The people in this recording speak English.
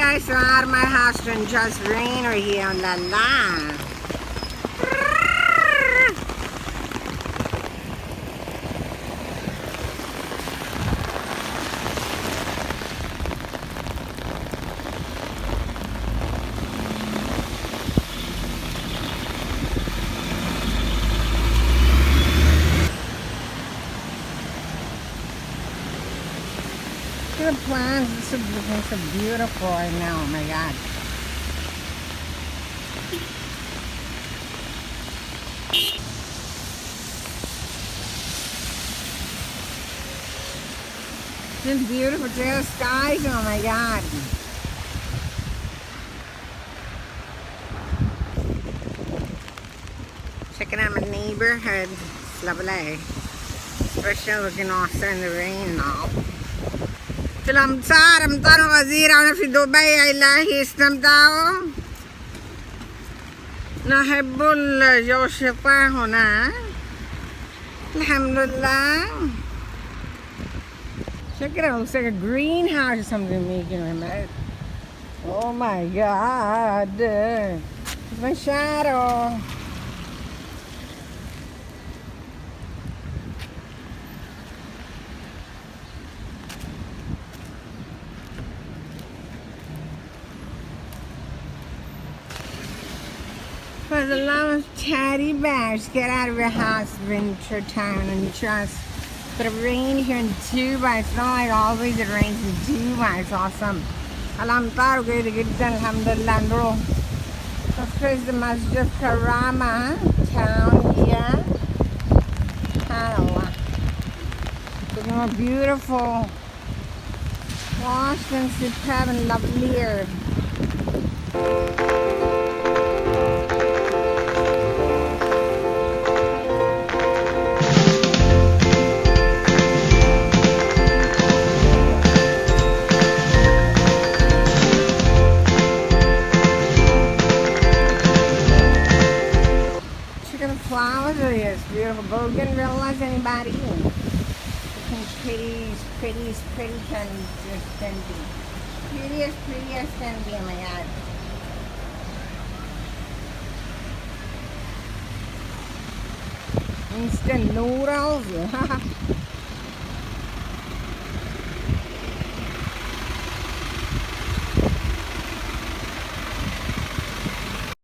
guys, so out of my house to enjoy the rain right here. La la. The plants are so beautiful right now. Oh my god. It's beautiful clear skies. Oh my god. Checking out my neighborhood. It's lovely. Especially looking also in the rain now. في الأمطار أمطار غزيرة وأنا في دبي. إلهي استمتعوا. نحب الجو الشتاء هنا. الحمد لله. Check it out. It looks like a greenhouse or something making right now. Oh my god. It's my shadow. For the love of teddy bears, get out of your house winter time and just but it rained here in Dubai. It's not like always it rains in Dubai. It's awesome. الأمطار جيدة جدا الحمد لله نروح. This is the Masjid Karama town here. SubhanAllah. It's more beautiful, washed and superb and lovelier. Flowers are here. It's beautiful. Bougainvilleas, anybody? Pretty can be. Prettiest can be. Oh my god. Instant noodles.